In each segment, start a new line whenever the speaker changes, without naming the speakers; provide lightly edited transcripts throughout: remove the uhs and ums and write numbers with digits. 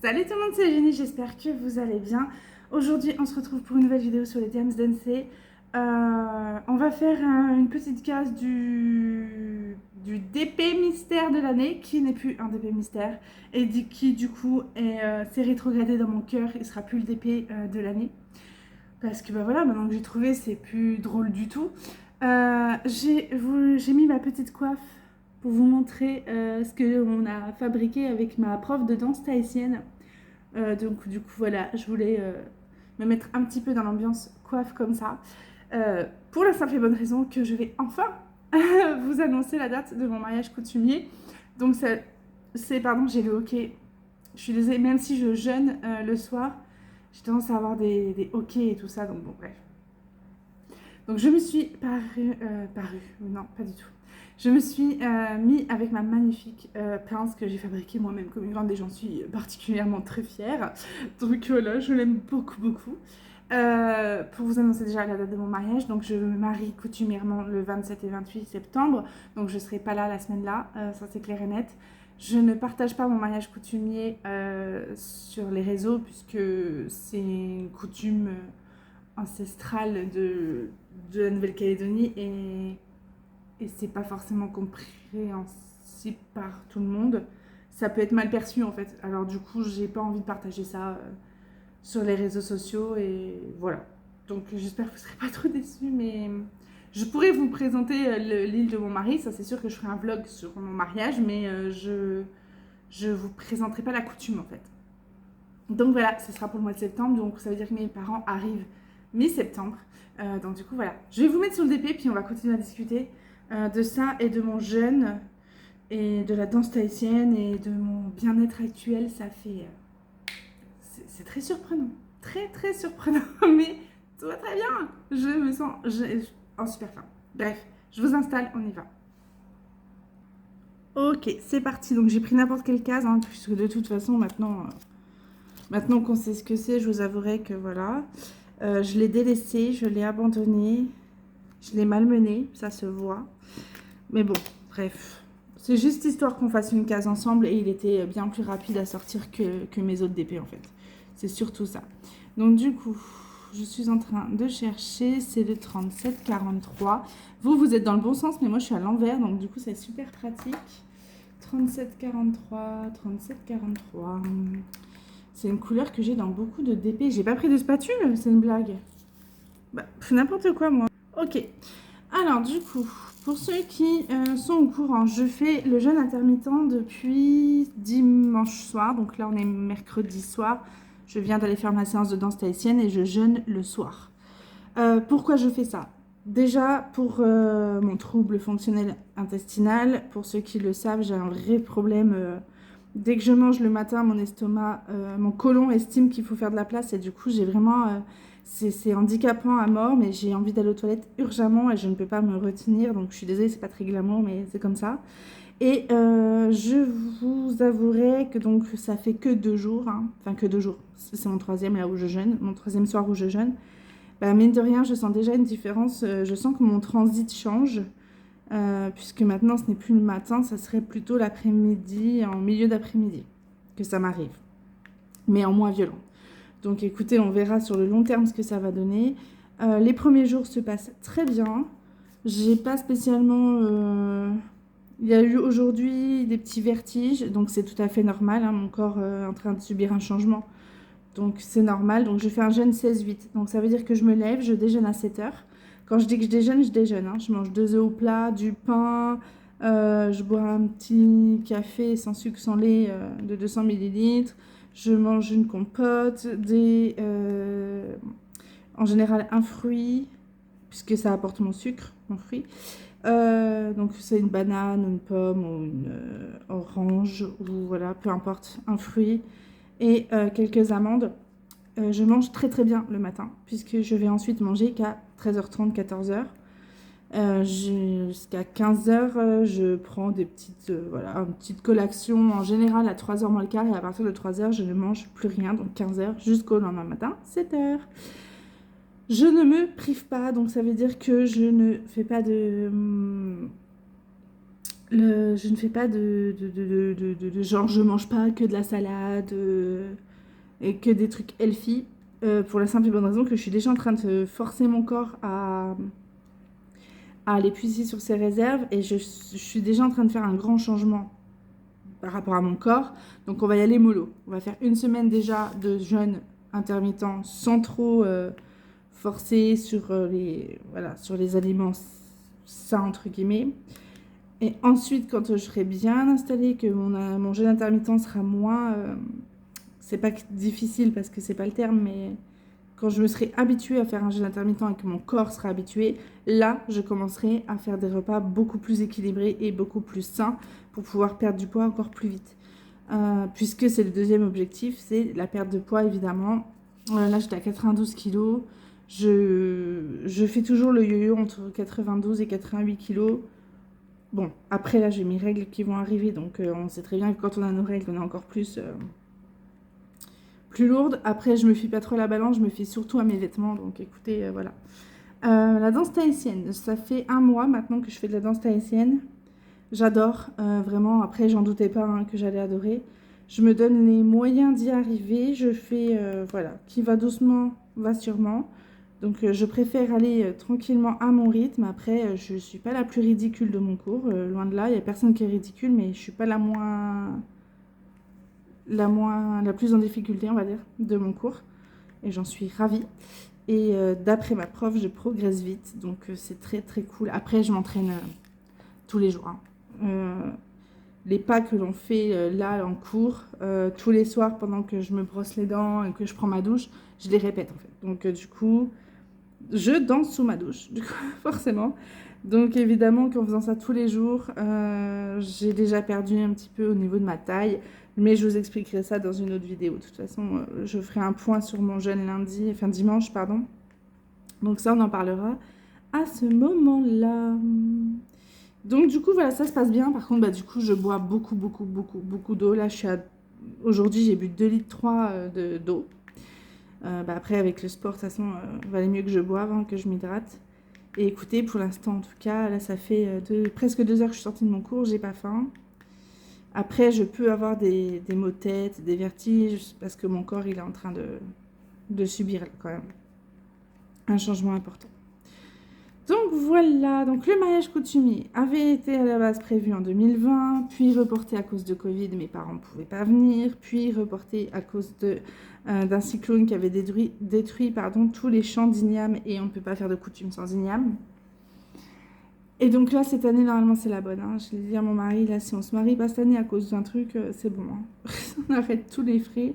Salut tout le monde, c'est Jenny, j'espère que vous allez bien. Aujourd'hui, on se retrouve pour une nouvelle vidéo sur les Dance Dance. On va faire une petite case du DP mystère de l'année, qui n'est plus un DP mystère, et qui du coup s'est rétrogradé dans mon cœur et sera plus le DP de l'année. Parce que bah voilà, maintenant que j'ai trouvé, c'est plus drôle du tout. J'ai mis ma petite coiffe pour vous montrer ce qu'on a fabriqué avec ma prof de danse tahitienne. Donc du coup voilà, je voulais me mettre un petit peu dans l'ambiance coiffe comme ça. Pour la simple et bonne raison que je vais enfin vous annoncer la date de mon mariage coutumier. Donc pardon, j'ai le hockey. Je suis désolée, même si je jeûne le soir, j'ai tendance à avoir des hockey et tout ça, donc bon bref. Donc je me suis non pas du tout. Je me suis mis avec ma magnifique pince que j'ai fabriquée moi-même comme une grande et j'en suis particulièrement très fière. Donc voilà, je l'aime beaucoup beaucoup. Pour vous annoncer déjà la date de mon mariage, donc je me marie coutumièrement le 27 et 28 septembre, donc je ne serai pas là la semaine-là, ça c'est clair et net. Je ne partage pas mon mariage coutumier sur les réseaux puisque c'est une coutume ancestrale de la Nouvelle-Calédonie et c'est pas forcément compréhensible par tout le monde. Ça peut être mal perçu en fait. Alors du coup, j'ai pas envie de partager ça sur les réseaux sociaux et voilà. Donc j'espère que vous serez pas trop déçus, mais je pourrais vous présenter l'île de mon mari. Ça c'est sûr que je ferai un vlog sur mon mariage, mais je vous présenterai pas la coutume en fait. Donc voilà, ce sera pour le mois de septembre. Donc ça veut dire que mes parents arrivent mi-septembre. Donc du coup voilà, je vais vous mettre sur le DP puis on va continuer à discuter de ça et de mon jeûne et de la danse tahitienne et de mon bien-être actuel. Ça fait c'est très surprenant, très très surprenant, mais tout va très bien. Je me sens en super forme. Bref, je vous installe, on y va. Ok, c'est parti. Donc j'ai pris n'importe quelle case, hein, puisque de toute façon maintenant qu'on sait ce que c'est, je vous avouerai que voilà, je l'ai délaissé, je l'ai abandonné, je l'ai malmené, ça se voit. Mais bon, bref. C'est juste histoire qu'on fasse une case ensemble et il était bien plus rapide à sortir que mes autres DP en fait. C'est surtout ça. Donc du coup, je suis en train de chercher, c'est le 3743. Vous êtes dans le bon sens, mais moi je suis à l'envers, donc du coup c'est super pratique. 3743, 3743. C'est une couleur que j'ai dans beaucoup de DP. J'ai pas pris de spatule, c'est une blague. Bah, n'importe quoi moi. Ok. Alors du coup, pour ceux qui sont au courant, je fais le jeûne intermittent depuis dimanche soir. Donc là, on est mercredi soir. Je viens d'aller faire ma séance de danse tahitienne et je jeûne le soir. Pourquoi je fais ça? Déjà, pour mon trouble fonctionnel intestinal. Pour ceux qui le savent, j'ai un vrai problème. Dès que je mange le matin, mon estomac, mon côlon estime qu'il faut faire de la place. Et du coup, j'ai vraiment... c'est handicapant à mort, mais j'ai envie d'aller aux toilettes urgemment et je ne peux pas me retenir. Donc je suis désolée, c'est pas très glamour, mais c'est comme ça. Et je vous avouerai que donc ça fait que 2 jours, hein. Enfin que 2 jours. C'est mon troisième là où je jeûne, mon troisième soir où je jeûne. Bah, mine de rien, je sens déjà une différence. Je sens que mon transit change. Puisque maintenant ce n'est plus le matin, ça serait plutôt l'après-midi, en milieu d'après-midi, que ça m'arrive, mais en moins violent. Donc écoutez, on verra sur le long terme ce que ça va donner. Les premiers jours se passent très bien. J'ai pas spécialement... Il y a eu aujourd'hui des petits vertiges, donc c'est tout à fait normal, hein, mon corps est en train de subir un changement. Donc c'est normal, donc je fais un jeûne 16-8. Donc ça veut dire que je me lève, je déjeune à 7 heures. Quand je dis que je déjeune. Hein. Je mange 2 œufs au plat, du pain, je bois un petit café sans sucre, sans lait de 200 millilitres. Je mange une compote, en général un fruit, puisque ça apporte mon sucre, mon fruit. Donc c'est une banane, une pomme ou une orange, ou voilà, peu importe, un fruit. Et quelques amandes. Je mange très très bien le matin, puisque je vais ensuite manger qu'à 13h30, 14h. Jusqu'à 15h, je prends des petites, voilà, une petite collation en général à 3h moins le quart, et à partir de 3h, je ne mange plus rien, donc 15h jusqu'au lendemain matin, 7h. Je ne me prive pas, donc ça veut dire que je ne fais pas de... Je ne fais pas de genre je mange pas que de la salade et que des trucs healthy pour la simple et bonne raison que je suis déjà en train de forcer mon corps à aller puiser sur ses réserves et je suis déjà en train de faire un grand changement par rapport à mon corps. Donc on va y aller mollo. On va faire une semaine déjà de jeûne intermittent sans trop forcer sur, sur les aliments sains entre guillemets. Et ensuite, quand je serai bien installée, que mon jeûne intermittent sera moins... c'est pas difficile parce que c'est pas le terme, mais quand je me serai habituée à faire un jeûne intermittent et que mon corps sera habitué, là, je commencerai à faire des repas beaucoup plus équilibrés et beaucoup plus sains pour pouvoir perdre du poids encore plus vite. Puisque c'est le deuxième objectif, c'est la perte de poids, évidemment. Là, j'étais à 92 kilos. Je fais toujours le yo-yo entre 92 et 88 kilos. Bon, après là j'ai mes règles qui vont arriver, donc on sait très bien que quand on a nos règles, on est encore plus lourde. Après je me fie pas trop à la balance, je me fie surtout à mes vêtements, donc écoutez, voilà. La danse tahitienne, ça fait 1 mois maintenant que je fais de la danse tahitienne. J'adore, vraiment, après j'en doutais pas hein, que j'allais adorer. Je me donne les moyens d'y arriver, je fais, voilà, qui va doucement, va sûrement. Donc je préfère aller tranquillement à mon rythme. Après, je ne suis pas la plus ridicule de mon cours, loin de là. Il n'y a personne qui est ridicule, mais je ne suis pas la plus en difficulté, on va dire, de mon cours. Et j'en suis ravie. Et d'après ma prof, je progresse vite. Donc c'est très très cool. Après, je m'entraîne tous les jours. Hein. Les pas que l'on fait là en cours, tous les soirs pendant que je me brosse les dents et que je prends ma douche, je les répète en fait. Donc du coup... je danse sous ma douche, du coup, forcément. Donc évidemment qu'en faisant ça tous les jours, j'ai déjà perdu un petit peu au niveau de ma taille. Mais je vous expliquerai ça dans une autre vidéo. De toute façon, je ferai un point sur mon jeûne dimanche, pardon. Donc ça, on en parlera à ce moment-là. Donc du coup, voilà, ça se passe bien. Par contre, du coup, je bois beaucoup d'eau. Là, aujourd'hui, j'ai bu 2,3 litres d'eau. Après, avec le sport, de toute façon, il valait mieux que je boive, hein, que je m'hydrate. Et écoutez, pour l'instant, en tout cas, là, ça fait presque 2 heures que je suis sortie de mon cours, j'ai pas faim. Après, je peux avoir des maux de tête, des vertiges, parce que mon corps, il est en train de subir, là, quand même, un changement important. Donc voilà, donc le mariage coutumier avait été à la base prévu en 2020, puis reporté à cause de Covid, mes parents ne pouvaient pas venir, puis reporté à cause d'un cyclone qui avait détruit tous les champs d'igname et on ne peut pas faire de coutume sans igname. Et donc là, cette année, normalement, c'est la bonne. Hein. Je l'ai dit à mon mari, là, si on se marie pas cette année à cause d'un truc, c'est bon. Hein. On arrête tous les frais.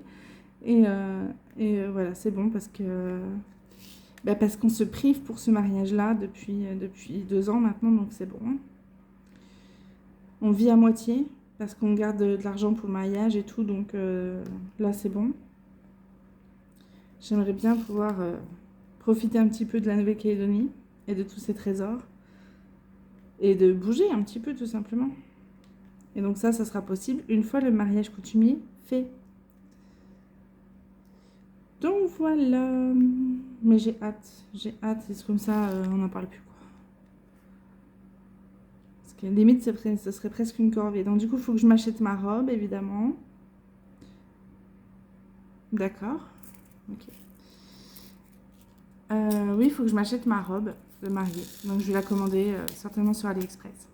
Et voilà, c'est bon parce que... parce qu'on se prive pour ce mariage-là depuis 2 ans maintenant, donc c'est bon. On vit à moitié parce qu'on garde de l'argent pour le mariage et tout, donc là c'est bon. J'aimerais bien pouvoir profiter un petit peu de la Nouvelle-Calédonie et de tous ses trésors et de bouger un petit peu tout simplement. Et donc ça sera possible une fois le mariage coutumier fait. Donc voilà, mais j'ai hâte, c'est comme ça, on n'en parle plus quoi. Parce que limite, ce serait presque une corvée. Donc du coup, il faut que je m'achète ma robe, évidemment. D'accord, ok. Oui, il faut que je m'achète ma robe de mariée. Donc je vais la commander certainement sur AliExpress.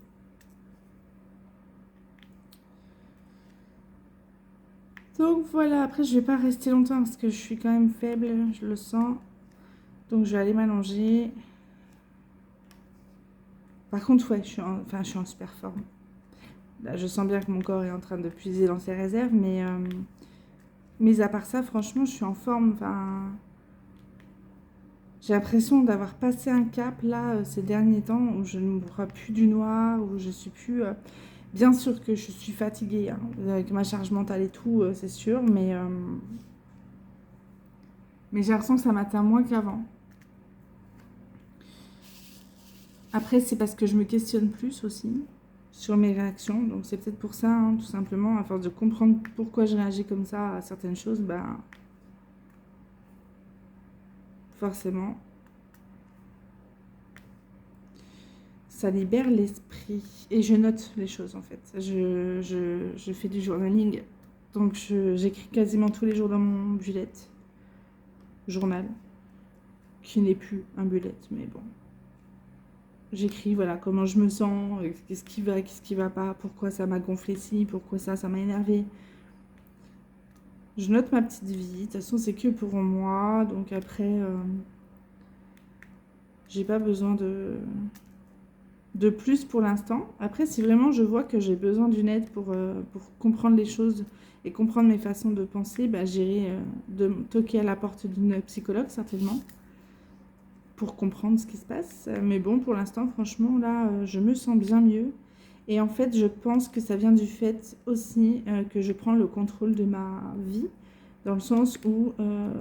Donc voilà, après je vais pas rester longtemps parce que je suis quand même faible, je le sens. Donc je vais aller m'allonger. Par contre, ouais, je suis en super forme. Là, je sens bien que mon corps est en train de puiser dans ses réserves, mais à part ça, franchement, je suis en forme. Enfin, j'ai l'impression d'avoir passé un cap là ces derniers temps où je ne bois plus du noir, où je suis plus... Bien sûr que je suis fatiguée, hein, avec ma charge mentale et tout, c'est sûr, mais j'ai l'impression que ça m'atteint moins qu'avant. Après, c'est parce que je me questionne plus aussi sur mes réactions, donc c'est peut-être pour ça, hein, tout simplement, à force de comprendre pourquoi je réagis comme ça à certaines choses, forcément, Ça libère l'esprit. Et je note les choses, en fait. Je fais du journaling. Donc, j'écris quasiment tous les jours dans mon bullet journal, qui n'est plus un bullet, mais bon. J'écris, voilà, comment je me sens, qu'est-ce qui va pas, pourquoi ça m'a gonflé ci, pourquoi ça m'a énervé. Je note ma petite vie. De toute façon, c'est que pour moi. Donc après, j'ai pas besoin de plus pour l'instant. Après, si vraiment je vois que j'ai besoin d'une aide pour comprendre les choses et comprendre mes façons de penser, bah, j'irai de toquer à la porte d'une psychologue, certainement, pour comprendre ce qui se passe. Mais bon, pour l'instant, franchement, là, je me sens bien mieux. Et en fait, je pense que ça vient du fait aussi que je prends le contrôle de ma vie, dans le sens où,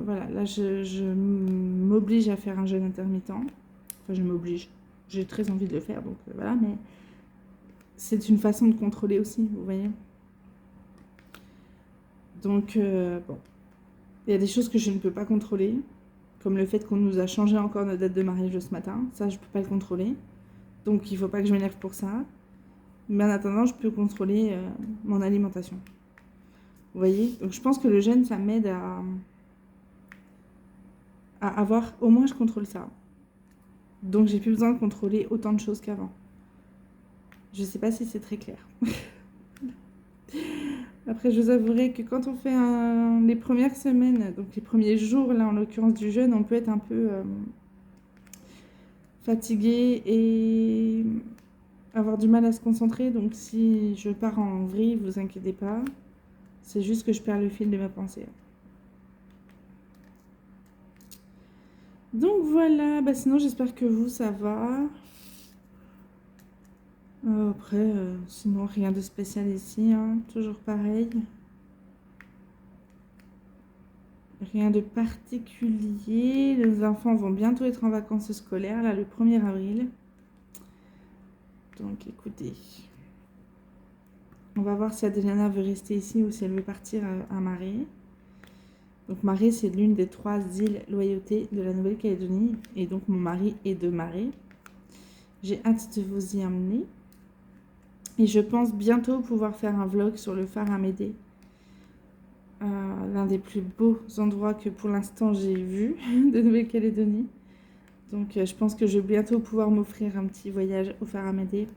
voilà, là, je m'oblige à faire un jeûne intermittent. Enfin, je m'oblige. J'ai très envie de le faire, donc voilà, mais c'est une façon de contrôler aussi, vous voyez. Donc, bon, il y a des choses que je ne peux pas contrôler, comme le fait qu'on nous a changé encore notre date de mariage ce matin. Ça, je ne peux pas le contrôler. Donc, il ne faut pas que je m'énerve pour ça. Mais en attendant, je peux contrôler mon alimentation. Vous voyez? Donc, je pense que le jeûne, ça m'aide à avoir... Au moins, je contrôle ça. Donc, j'ai plus besoin de contrôler autant de choses qu'avant. Je ne sais pas si c'est très clair. Après, je vous avouerai que quand on fait les premières semaines, donc les premiers jours, là, en l'occurrence du jeûne, on peut être un peu fatigué et avoir du mal à se concentrer. Donc, si je pars en vrille, vous inquiétez pas. C'est juste que je perds le fil de ma pensée. Donc, voilà. Bah, sinon, j'espère que vous, ça va. Après, sinon, rien de spécial ici. Hein. Toujours pareil. Rien de particulier. Les enfants vont bientôt être en vacances scolaires, là, le 1er avril. Donc, écoutez. On va voir si Adriana veut rester ici ou si elle veut partir à Maré. Donc, Maré, c'est l'une des 3 îles loyauté de la Nouvelle-Calédonie. Et donc, mon mari est de Maré. J'ai hâte de vous y emmener. Et je pense bientôt pouvoir faire un vlog sur le phare Amédée. L'un des plus beaux endroits que pour l'instant j'ai vu de Nouvelle-Calédonie. Donc je pense que je vais bientôt pouvoir m'offrir un petit voyage au phare Amédée.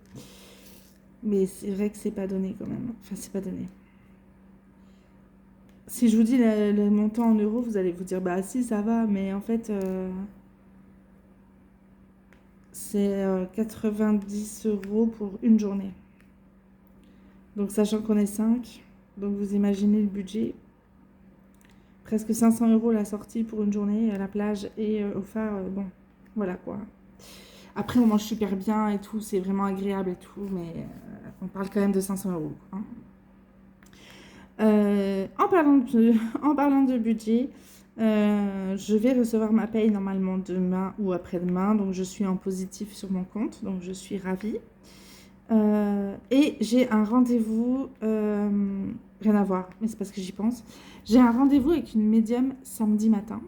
Mais c'est vrai que c'est pas donné quand même. Enfin, c'est pas donné. Si je vous dis le montant en euros, vous allez vous dire bah si ça va, mais en fait c'est 90 € pour une journée. Donc sachant qu'on est 5, donc vous imaginez le budget. Presque 500 € la sortie pour une journée à la plage et au phare, bon, voilà quoi. Après, on mange super bien et tout, c'est vraiment agréable et tout, mais on parle quand même de 500 €. Hein. En parlant de budget, je vais recevoir ma paye normalement demain ou après-demain, donc je suis en positif sur mon compte, donc je suis ravie. Et j'ai un rendez-vous, rien à voir, mais c'est parce que j'y pense. J'ai un rendez-vous avec une médium samedi matin.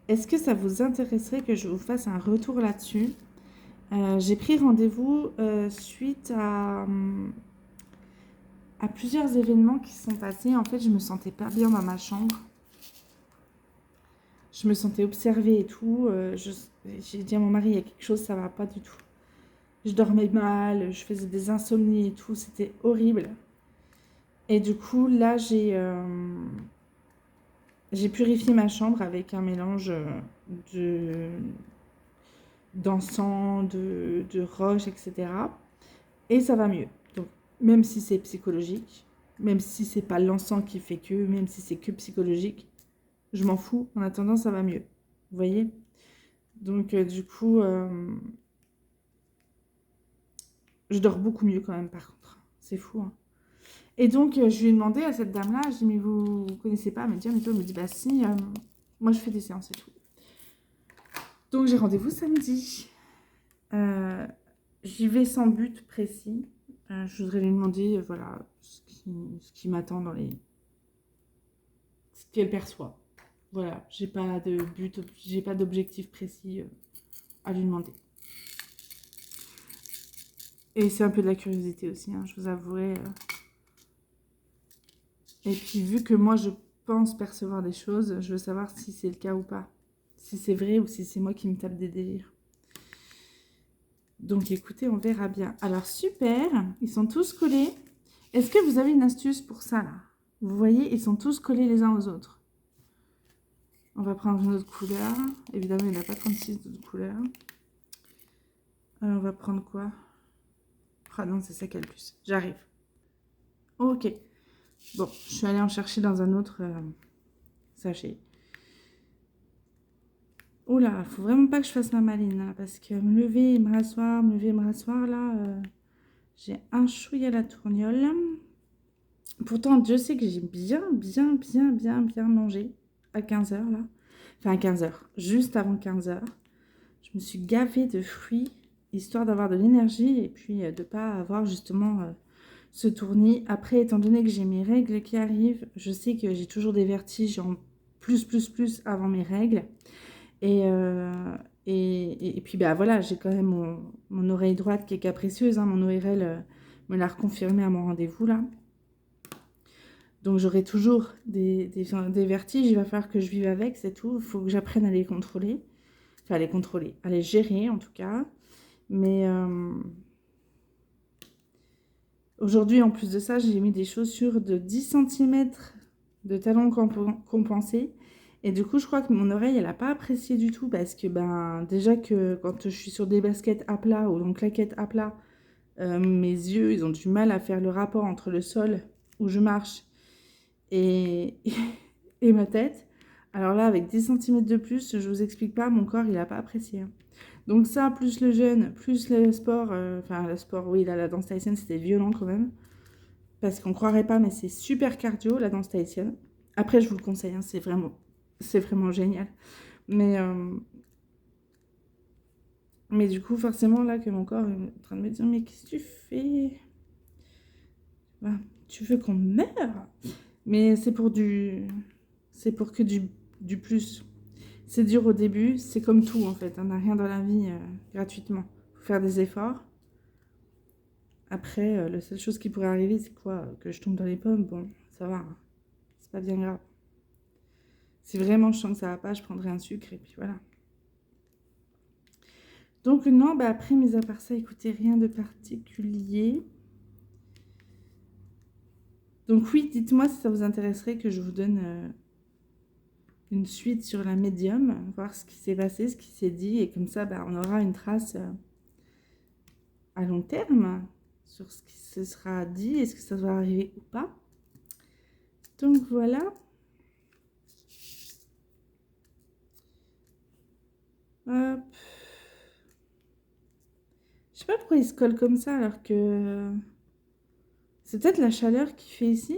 Est-ce que ça vous intéresserait que je vous fasse un retour là-dessus? J'ai pris rendez-vous suite à plusieurs événements qui se sont passés. En fait, je me sentais pas bien dans ma chambre. Je me sentais observée et tout. J'ai dit à mon mari, il y a quelque chose, ça va pas du tout. Je dormais mal, je faisais des insomnies et tout, c'était horrible. Et du coup, là, j'ai purifié ma chambre avec un mélange d'encens, de roche, etc. Et ça va mieux. Donc, même si c'est psychologique, même si c'est pas l'encens qui fait que, même si c'est que psychologique, je m'en fous. En attendant, ça va mieux. Vous voyez? Donc, du coup, je dors beaucoup mieux quand même, par contre. C'est fou, hein. Et donc, je lui ai demandé à cette dame-là, je dis, mais vous ne connaissez pas? Elle me dit, elle me dit, bah si, moi je fais des séances et tout. Donc, j'ai rendez-vous samedi. J'y vais sans but précis. Je voudrais lui demander, voilà, ce qui m'attend dans les... ce qu'elle perçoit. Voilà, j'ai pas de but, j'ai pas d'objectif précis à lui demander. Et c'est un peu de la curiosité aussi, hein, je vous avouerai. Et puis, vu que moi, je pense percevoir des choses, je veux savoir si c'est le cas ou pas. Si c'est vrai ou si c'est moi qui me tape des délires. Donc, écoutez, on verra bien. Alors, super, ils sont tous collés. Est-ce que vous avez une astuce pour ça, là? Vous voyez, ils sont tous collés les uns aux autres. On va prendre une autre couleur. Évidemment, il n'y en a pas 36 d'autres couleurs. Alors, on va prendre quoi? Ah non, c'est ça qui a le plus. J'arrive. Ok. Bon, je suis allée en chercher dans un autre sachet. Oula, faut vraiment pas que je fasse ma maline, là, parce que me lever et me rasseoir, là, j'ai un chouïa à la tourniole. Pourtant, Dieu sait que j'ai bien mangé à 15 h là. Enfin, à 15 h, juste avant 15 h. Je me suis gavée de fruits, histoire d'avoir de l'énergie et puis de pas avoir justement ce tournis. Après, étant donné que j'ai mes règles qui arrivent, je sais que j'ai toujours des vertiges en plus avant mes règles. Et, et puis, bah voilà, j'ai quand même mon oreille droite qui est capricieuse. Hein, mon ORL me l'a reconfirmé à mon rendez-vous, là. Donc, j'aurai toujours des vertiges. Il va falloir que je vive avec, c'est tout. Il faut que j'apprenne à les contrôler. Enfin, à les contrôler. À les gérer, en tout cas. Mais aujourd'hui, en plus de ça, j'ai mis des chaussures de 10 cm de talons compensés. Et du coup, je crois que mon oreille, elle n'a pas apprécié du tout parce que, ben, déjà que quand je suis sur des baskets à plat ou donc claquettes à plat, mes yeux, ils ont du mal à faire le rapport entre le sol où je marche et, et ma tête. Alors là, avec 10 cm de plus, je vous explique pas, mon corps, il n'a pas apprécié. Hein. Donc ça, plus le jeûne, plus le sport, enfin le sport, oui, là, la danse tahitienne, c'était violent quand même. Parce qu'on croirait pas, mais c'est super cardio, la danse tahitienne. Après, je vous le conseille, hein, c'est vraiment génial. Mais du coup, forcément, là, que mon corps est en train de me dire, mais qu'est-ce que tu fais? Bah, tu veux qu'on meure? Mais c'est pour que du plus. C'est dur au début, c'est comme tout, en fait. On n'a rien dans la vie gratuitement. Faut faire des efforts. Après, la seule chose qui pourrait arriver, c'est quoi? Que je tombe dans les pommes. Bon, ça va. Hein. C'est pas bien grave. Si vraiment je sens que ça va pas, je prendrai un sucre et puis voilà. Donc non, bah après, mis à part ça, écoutez, rien de particulier. Donc oui, dites-moi si ça vous intéresserait que je vous donne une suite sur la médium, voir ce qui s'est passé, ce qui s'est dit, et comme ça, bah, on aura une trace à long terme sur ce qui se sera dit, est-ce que ça va arriver ou pas. Donc voilà. Hop. Je sais pas pourquoi il se colle comme ça alors que c'est peut-être la chaleur qui fait ici.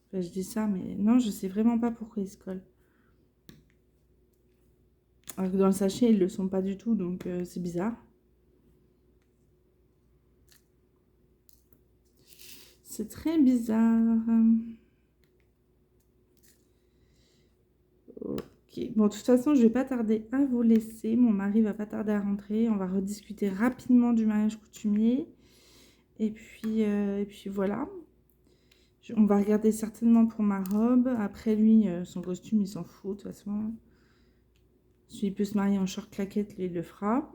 Enfin, je dis ça, mais non, je sais vraiment pas pourquoi il se colle. Alors que dans le sachet, ils le sont pas du tout, donc c'est bizarre. C'est très bizarre. Ok. Bon, de toute façon, je vais pas tarder à vous laisser. Mon mari va pas tarder à rentrer. On va rediscuter rapidement du mariage coutumier. Et puis voilà. On va regarder certainement pour ma robe. Après, lui, son costume, il s'en fout, de toute façon. S'il peut se marier en short claquette, lui, il le fera.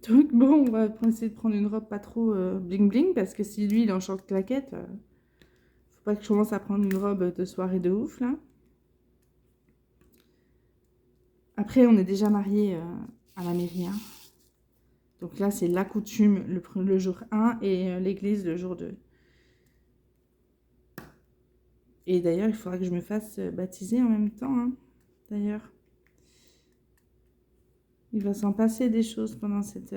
Donc bon, on va essayer de prendre une robe pas trop bling bling. Parce que si lui, il est en short claquette, faut pas que je commence à prendre une robe de soirée de ouf, là. Après, on est déjà mariés à la mairie. Hein. Donc là, c'est la coutume le jour 1 et l'église le jour 2. Et d'ailleurs, il faudra que je me fasse baptiser en même temps. Hein, d'ailleurs. Il va s'en passer des choses pendant cette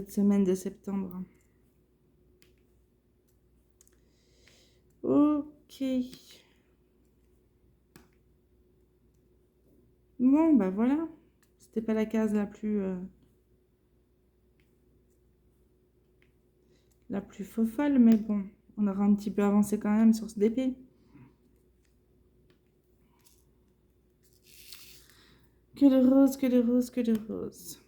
semaine de septembre. Ok. Bon, bah voilà. C'était pas la case la plus folle, mais bon, on aura un petit peu avancé quand même sur ce DP. Que de rose, que de rose, que de rose.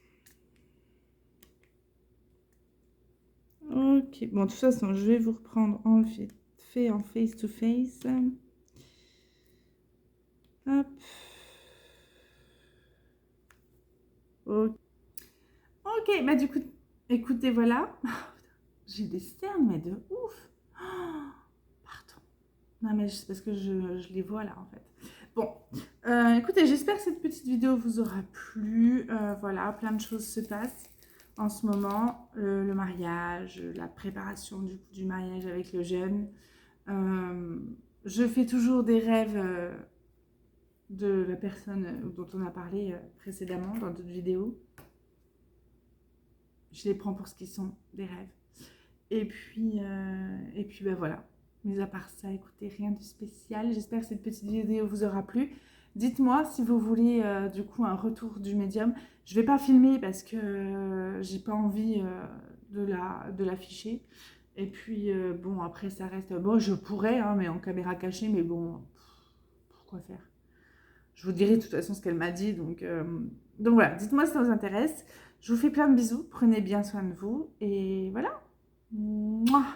Ok, bon, de toute façon, je vais vous reprendre en fait en face-to-face. Hop. Ok, ok, bah du coup, écoutez, voilà. J'ai des cernes, mais de ouf. Oh, pardon. Non, mais c'est parce que je les vois là, en fait. Bon, écoutez, j'espère que cette petite vidéo vous aura plu. Voilà, plein de choses se passent en ce moment. Le mariage, la préparation du mariage avec le jeune. Je fais toujours des rêves de la personne dont on a parlé précédemment dans d'autres vidéos. Je les prends pour ce qu'ils sont, des rêves. Et puis ben voilà. Mais à part ça, écoutez, rien de spécial. J'espère que cette petite vidéo vous aura plu. Dites-moi si vous voulez du coup un retour du médium. Je ne vais pas filmer parce que j'ai pas envie de l'afficher. Et puis bon, après ça reste... Bon, je pourrais, hein, mais en caméra cachée, mais bon, pourquoi faire? Je vous dirai de toute façon ce qu'elle m'a dit. Donc voilà, dites-moi si ça vous intéresse. Je vous fais plein de bisous. Prenez bien soin de vous. Et voilà. Mouah.